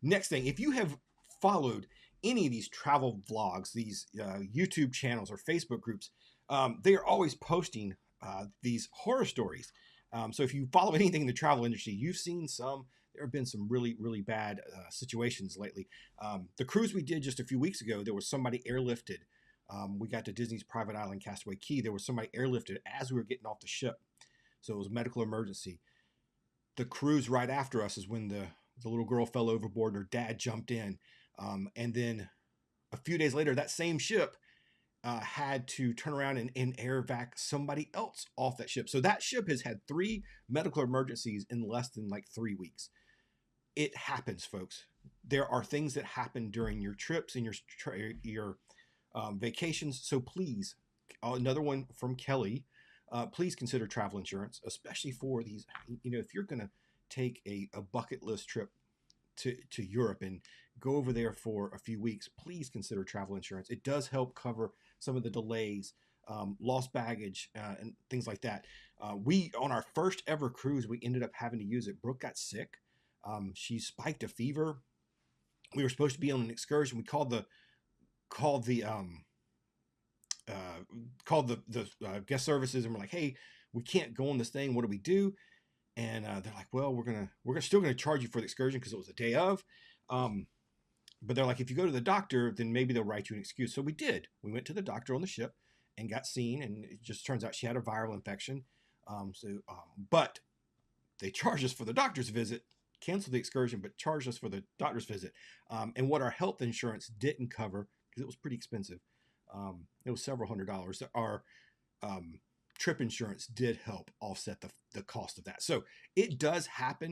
Next thing, if you have followed any of these travel vlogs, these YouTube channels or Facebook groups, they are always posting these horror stories. So if you follow anything in the travel industry, you've seen some. There have been some really, really bad situations lately. The cruise we did just a few weeks ago, there was somebody airlifted. We got to Disney's private island, Castaway Cay. There was somebody airlifted as we were getting off the ship. So it was a medical emergency. The cruise right after us is when the little girl fell overboard. Her dad jumped in. And then a few days later, that same ship had to turn around and air vac somebody else off that ship. So that ship has had 3 medical emergencies in less than like 3 weeks. It happens, folks. There are things that happen during your trips and your vacations. So please, another one from Kelly. Please consider travel insurance, especially for these. If you're going to take a bucket list trip to Europe and go over there for a few weeks, please consider travel insurance. It does help cover some of the delays, lost baggage, and things like that. We on our first ever cruise, we ended up having to use it. Brooke got sick. She spiked a fever. We were supposed to be on an excursion. We called the guest services, and we're like, hey, we can't go on this thing. What do we do? And they're like, well, we're still gonna charge you for the excursion because it was the day of. But they're like, if you go to the doctor, then maybe they'll write you an excuse. So we did. We went to the doctor on the ship and got seen, and it just turns out she had a viral infection. But they charged us for the doctor's visit, canceled the excursion, but charged us for the doctor's visit. And what our health insurance didn't cover, because it was pretty expensive, it was several $100s. Our trip insurance did help offset the cost of that. So it does happen.